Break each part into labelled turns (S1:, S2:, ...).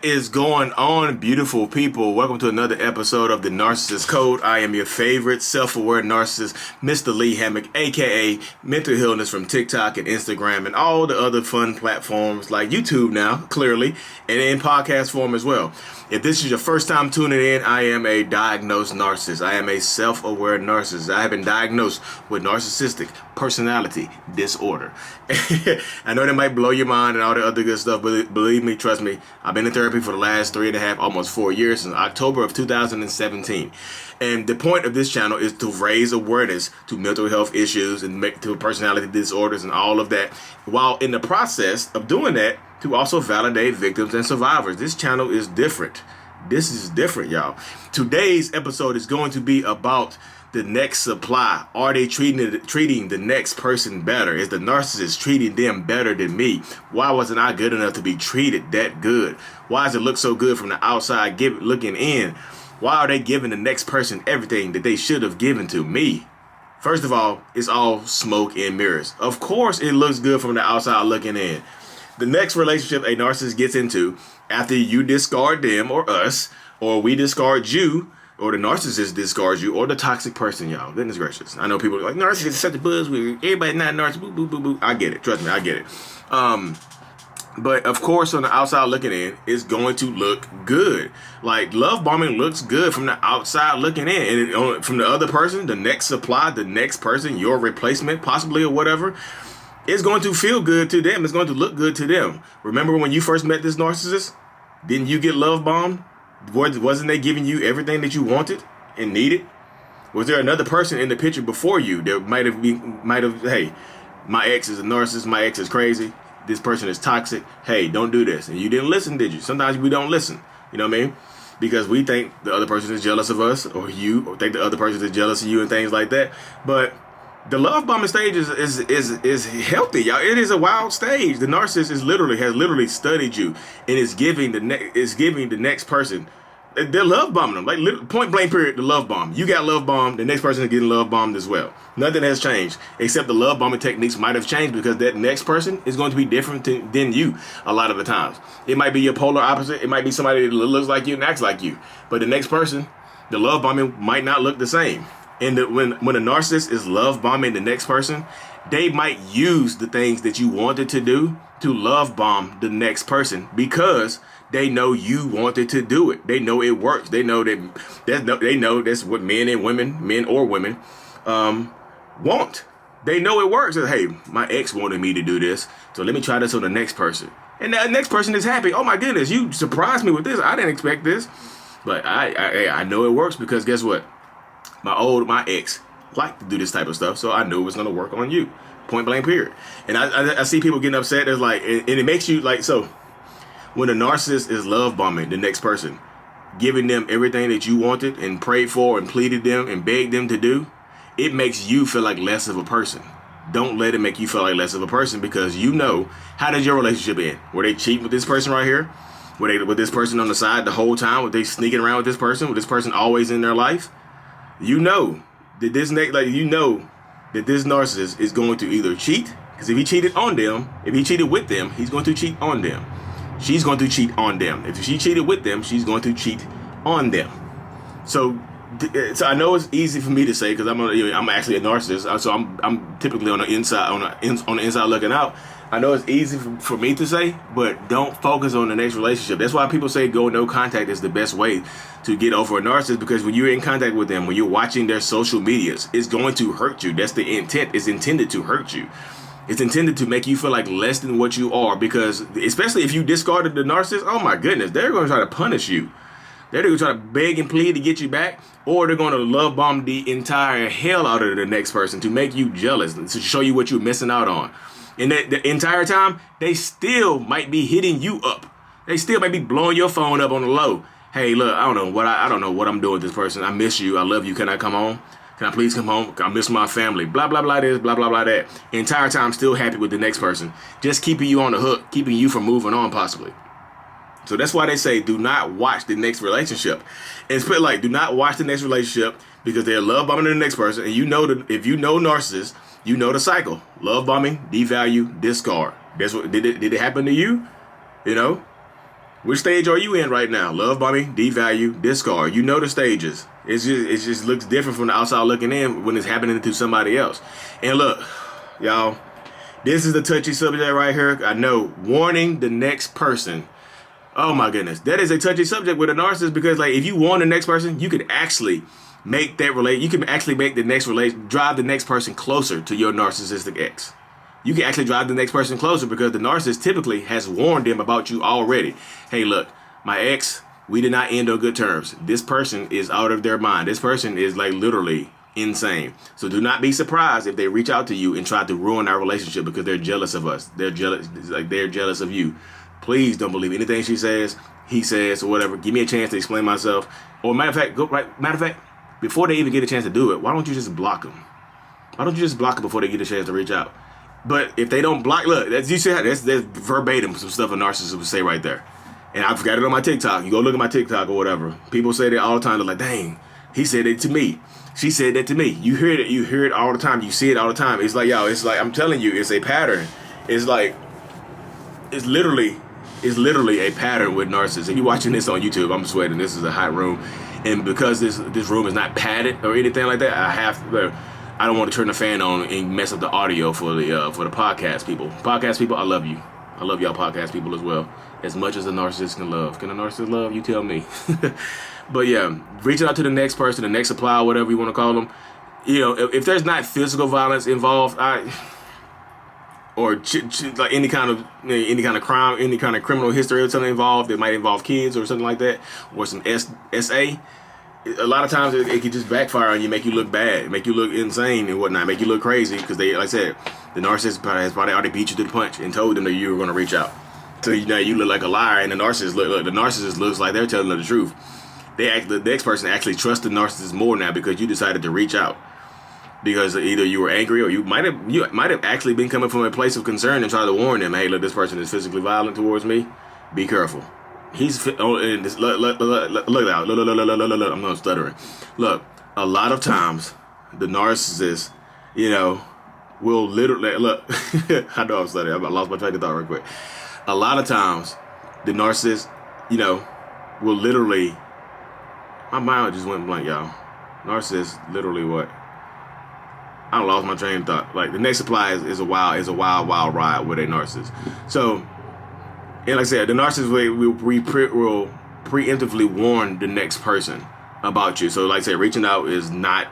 S1: Is going on, beautiful people? Welcome to another episode of the Narcissists Code. I am your favorite self-aware narcissist, Mr. Lee Hammock, aka Mental Healness from TikTok and Instagram and all the other fun platforms like YouTube now, clearly, and in podcast form as well. If this is your first time tuning in, I am a diagnosed narcissist. I am a self-aware narcissist. I have been diagnosed with narcissistic personality disorder. I know that might blow your mind and all the other good stuff, but believe me, trust me, I've been in therapy for the last 3.5, almost 4 years, since October of 2017. And the point of this channel is to raise awareness to mental health issues and to personality disorders and all of that, while in the process of doing that, to also validate victims and survivors. This channel is different. This is different, y'all. Today's episode is going to be about the next supply. Are they treating the next person better? Is the narcissist treating them better than me? Why wasn't I good enough to be treated that good? Why does it look so good from the outside looking in? Why are they giving the next person everything that they should have given to me? First of all, it's all smoke and mirrors. Of course it looks good from the outside looking in. The next relationship a narcissist gets into after you discard them or us, or we discard you, or the narcissist discards you, or the toxic person, y'all. Goodness gracious. I know people are like, narcissist is such a buzzword. Everybody's not narcissist. Boo, boo, boo, boo. I get it. Trust me, I get it. But of course, on the outside looking in, it's going to look good. Like, love bombing looks good from the outside looking in. And from the other person, the next supply, the next person, your replacement, possibly, or whatever, it's going to feel good to them. It's going to look good to them. Remember when you first met this narcissist? Didn't you get love bombed? Wasn't they giving you everything that you wanted and needed? Was there another person in the picture before you that might have, hey, my ex is a narcissist, my ex is crazy, this person is toxic, hey, don't do this. And you didn't listen, did you? Sometimes we don't listen, you know what I mean? Because we think the other person is jealous of us, or think the other person is jealous of you and things like that. But the love bombing stage is healthy, y'all. It is a wild stage. The narcissist has literally studied you and is giving the next person. They're love bombing them, like point blank period. The love bomb. You got love bombed. The next person is getting love bombed as well. Nothing has changed except the love bombing techniques might have changed because that next person is going to be different than you a lot of the times. It might be your polar opposite. It might be somebody that looks like you and acts like you. But the next person, the love bombing might not look the same. And when a narcissist is love bombing the next person, they might use the things that you wanted to do to love bomb the next person because they know you wanted to do it. They know it works. They know that's what men or women, want. They know it works. Hey, my ex wanted me to do this, so let me try this on the next person. And that next person is happy. Oh my goodness, you surprised me with this. I didn't expect this, but I know it works because guess what? My ex liked to do this type of stuff, so I knew it was going to work on you. Point blank period. And I see people getting upset. There's like, and it makes you like, so when a narcissist is love bombing the next person, giving them everything that you wanted and prayed for and pleaded them and begged them to do, it makes you feel like less of a person. Don't let it make you feel like less of a person because you know, how did your relationship end? Were they cheating with this person right here? Were they with this person on the side the whole time? Were they sneaking around with this person? Was this person always in their life? You know that this narcissist is going to either cheat, because if he cheated on them, if he cheated with them, he's going to cheat on them. She's going to cheat on them. If she cheated with them, she's going to cheat on them. So I know it's easy for me to say because I'm actually a narcissist, so I'm typically on the inside looking out. I know it's easy for me to say, but don't focus on the next relationship. That's why people say go no contact is the best way to get over a narcissist, because when you're in contact with them, when you're watching their social medias, it's going to hurt you. That's the intent. It's intended to hurt you. It's intended to make you feel like less than what you are, because especially if you discarded the narcissist, oh my goodness, they're going to try to punish you. They're going to try to beg and plead to get you back, or they're going to love bomb the entire hell out of the next person to make you jealous, to show you what you're missing out on. And the entire time, they still might be hitting you up. They still might be blowing your phone up on the low. Hey, look, I don't know what I'm doing with this person. I miss you. I love you. Can I come home? Can I please come home? I miss my family. Blah, blah, blah this, blah, blah, blah that. Entire time still happy with the next person. Just keeping you on the hook, keeping you from moving on possibly. So that's why they say do not watch the next relationship. And it's like, do not watch the next relationship because they're love bombing the next person. And you know that if you know narcissists, you know the cycle. Love bombing, devalue, discard. That's what did it happen to you? You know? Which stage are you in right now? Love bombing, devalue, discard. You know the stages. It just looks different from the outside looking in when it's happening to somebody else. And look, y'all, this is the touchy subject right here. I know. Warning the next person. Oh my goodness. That is a touchy subject with a narcissist because like if you warn the next person, you can actually make that you can actually make the next drive the next person closer to your narcissistic ex. You can actually drive the next person closer because the narcissist typically has warned them about you already. Hey, look, my ex, we did not end on good terms. This person is out of their mind. This person is like literally insane. So do not be surprised if they reach out to you and try to ruin our relationship because they're jealous of us. They're jealous of you. Please don't believe anything she says, he says, or whatever. Give me a chance to explain myself. Or matter of fact, before they even get a chance to do it, why don't you just block them? Why don't you just block them before they get a chance to reach out? But if they don't block, look, that's verbatim some stuff a narcissist would say right there. And I've got it on my TikTok. You go look at my TikTok or whatever. People say that all the time. They're like, dang, he said it to me. She said that to me. You hear it all the time. You see it all the time. It's like, yo, it's like, I'm telling you, it's a pattern. It's like, it's literally a pattern with narcissists. If you're watching this on YouTube, I'm sweating. This is a hot room. And because this room is not padded or anything like that, I don't want to turn the fan on and mess up the audio for the podcast people. Podcast people, I love you. I love y'all podcast people as well. As much as a narcissist can love. Can a narcissist love? You tell me. But yeah, reaching out to the next person, the next supplier, whatever you want to call them. You know, if there's not physical violence involved, or like any kind of crime, any kind of criminal history or something involved that might involve kids or something like that, or some SA. A lot of times it can just backfire on you, make you look bad, make you look insane and whatnot, make you look crazy because they, like I said, the narcissist has probably already beat you to the punch and told them that you were going to reach out. So you look like a liar, and the narcissist looks like they're telling the truth. The next person actually trusts the narcissist more now because you decided to reach out. Because either you were angry or you might have actually been coming from a place of concern and tried to warn them, hey, look, this person is physically violent towards me. Be careful. Look, I'm not stuttering. Look, a lot of times the narcissist, will literally look. I know I'm stuttering. I lost my train of thought real quick. A lot of times the narcissist, will literally. My mind just went blank, y'all. Narcissist, literally what? I lost my train of thought. Like the next supply is a wild ride with a narcissist. So, and like I said, the narcissist will preemptively warn the next person about you. So, like I said, reaching out is not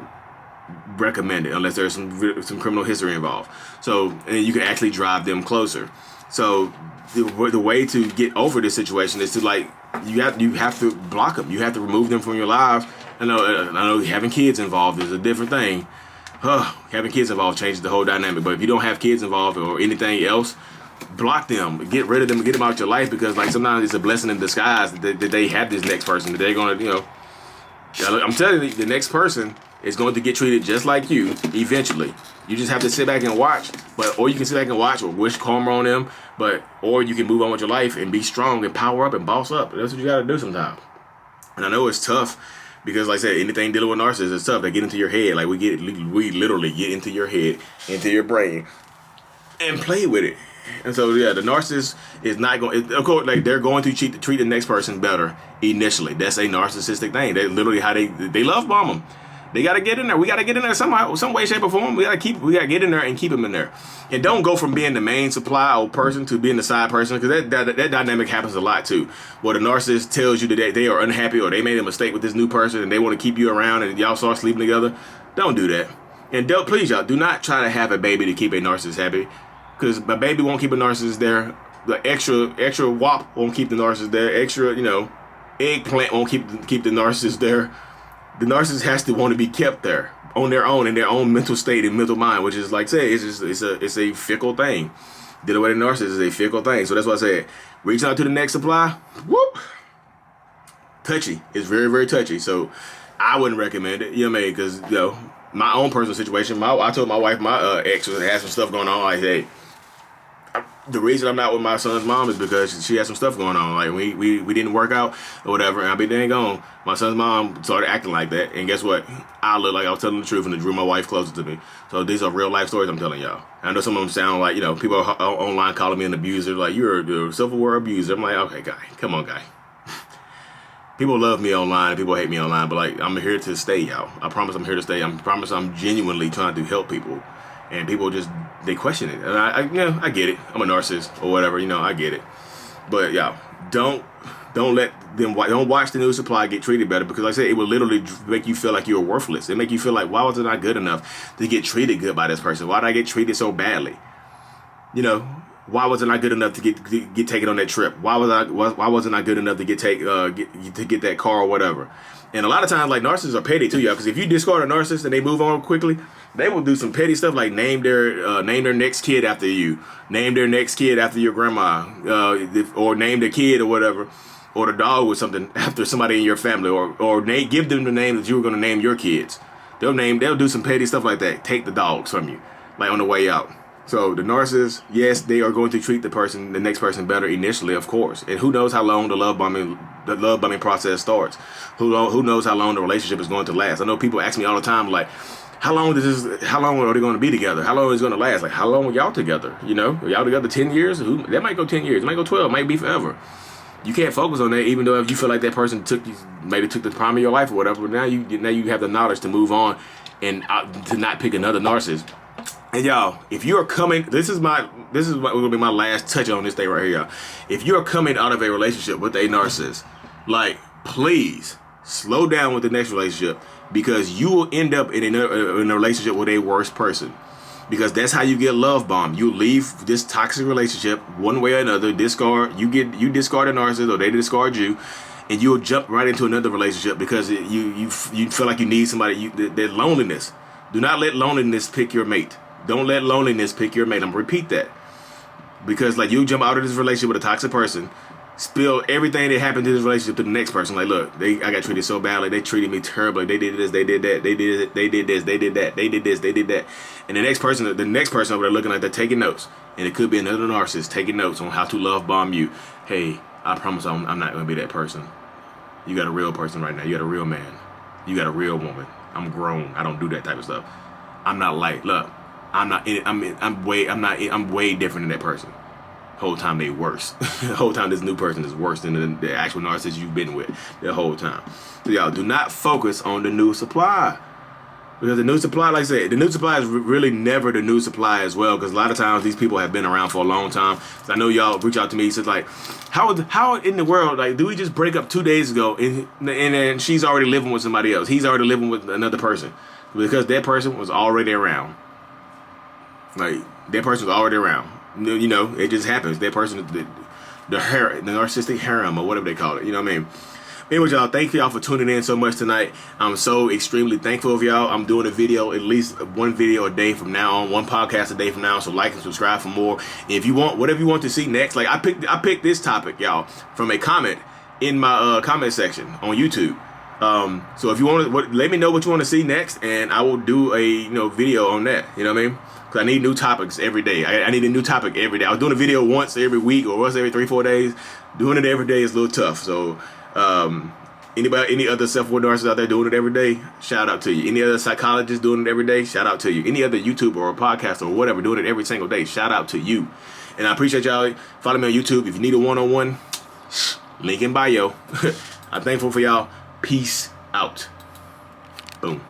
S1: recommended unless there's some criminal history involved. So, and you can actually drive them closer. So, the way to get over this situation is to you have to block them. You have to remove them from your lives. I know having kids involved is a different thing. Having kids involved changes the whole dynamic. But if you don't have kids involved or anything else, block them, get rid of them, get them out your life because sometimes it's a blessing in disguise that they have this next person that they're going to, I'm telling you, the next person is going to get treated just like you eventually. You just have to sit back and watch, or you can sit back and watch or wish karma on them, or you can move on with your life and be strong and power up and boss up. That's what you got to do sometimes. And I know it's tough. Because, like I said, anything dealing with narcissists is tough. They get into your head. Like, we literally get into your head, into your brain, and play with it. And so, yeah, the narcissist is not going. Of course, they're going to treat the next person better initially. That's a narcissistic thing. They literally how they love bomb them. They got to get in there. We got to get in there somehow, some way, shape, or form. We got to get in there and keep them in there. And don't go from being the main supply or person to being the side person, because that dynamic happens a lot too. Where the narcissist tells you that they are unhappy or they made a mistake with this new person and they want to keep you around and y'all start sleeping together. Don't do that. And please, y'all, do not try to have a baby to keep a narcissist happy, because a baby won't keep a narcissist there. The extra wop won't keep the narcissist there. Extra, eggplant won't keep the narcissist there. The narcissist has to want to be kept there on their own, in their own mental state and mental mind, which is, like I say, it's a fickle thing. Dealing with a narcissist is a fickle thing. So that's why I said, reaching out to the next supply, whoop, touchy. It's very, very touchy. So I wouldn't recommend it. You know what I mean? Because, my own personal situation, I told my wife my ex had some stuff going on. I said, hey, the reason I'm not with my son's mom is because she has some stuff going on. Like we didn't work out or whatever, and I'll be dang gone. My son's mom started acting like that, and guess what? I look like I was telling the truth and it drew my wife closer to me. So these are real life stories I'm telling y'all. I know some of them sound like, people are online calling me an abuser, like you're a self-aware abuser. I'm like, okay, guy, come on, guy. People love me online and people hate me online, but like I'm here to stay, y'all. I promise I'm here to stay. I promise I'm genuinely trying to help people. And people just, they question it. And I get it. I'm a narcissist or whatever, I get it. But y'all, don't watch the new supply get treated better, because like I said, it will literally make you feel like you're worthless. It make you feel like, why was it not good enough to get treated good by this person? Why did I get treated so badly? Why was it not good enough to get taken on that trip? Why wasn't I good enough to get that car or whatever? And a lot of times, like, narcissists are petty too, y'all. Because if you discard a narcissist and they move on quickly, they will do some petty stuff like name their next kid after you, name their next kid after your grandma, or name the kid or whatever, or the dog or something after somebody in your family, or give them the name that you were going to name your kids. They'll do some petty stuff like that. Take the dogs from you, like on the way out. So the narcissist, yes, they are going to treat the next person better initially, of course. And who knows how long the love bombing process starts? Who knows how long the relationship is going to last? I know people ask me all the time, like, how long are they going to be together? How long is it going to last? Like, how long are y'all together? Are y'all together 10 years? That might go 10 years. It might go 12. It might be forever. You can't focus on that, even though if you feel like that person took the prime of your life or whatever. But now you have the knowledge to move on and to not pick another narcissist. And y'all, if you are coming, this is going to be my last touch on this thing right here, y'all. If you are coming out of a relationship with a narcissist, like, please slow down with the next relationship, because you will end up in a relationship with a worse person. Because that's how you get love bombed. You leave this toxic relationship one way or another, you discard a narcissist, or they discard you, and you'll jump right into another relationship because you feel like you need somebody. That loneliness. Do not let loneliness pick your mate. Don't let loneliness pick your mate. I'm gonna repeat that. Because like you jump out of this relationship with a toxic person, spill everything that happened to this relationship to the next person. Like, look, I got treated so badly. They treated me terribly. They did this. They did that. They did it. They did this. They did that. They did this. They did that. And the next person over there looking like they're taking notes. And it could be another narcissist taking notes on how to love bomb you. Hey, I promise I'm not gonna be that person. You got a real person right now. You got a real man. You got a real woman. I'm grown. I don't do that type of stuff. I'm not like, look, I'm way different than that person. Whole time they worse. The whole time this new person is worse than the actual narcissist you've been with the whole time. So y'all, do not focus on the new supply. Because the new supply, like I said, the new supply is really never the new supply as well. Because a lot of times these people have been around for a long time. So I know y'all reach out to me, says like, how in the world, like, do we just break up 2 days ago and then she's already living with somebody else? He's already living with another person. Because that person was already around. Like, that person was already around. It just happens. That person, the narcissistic harem or whatever they call it. You know what I mean? Anyway, y'all, thank y'all for tuning in so much tonight. I'm so extremely thankful of y'all. I'm doing a video, at least one video a day from now on, one podcast a day from now on. So like and subscribe for more. And if you want, whatever you want to see next, like I picked this topic, y'all, from a comment in my comment section on YouTube. So if you want to, let me know what you want to see next, and I will do a video on that. You know what I mean? Because I need new topics every day. I need a new topic every day. I was doing a video once every week or once every 3-4 days. Doing it every day is a little tough. So any other self-aware narcissists out there doing it every day, shout out to you. Any other psychologist doing it every day, shout out to you. Any other YouTuber or podcast or whatever doing it every single day, shout out to you. And I appreciate y'all. Follow me on YouTube. If you need a one-on-one, link in bio. I'm thankful for y'all. Peace out. Boom.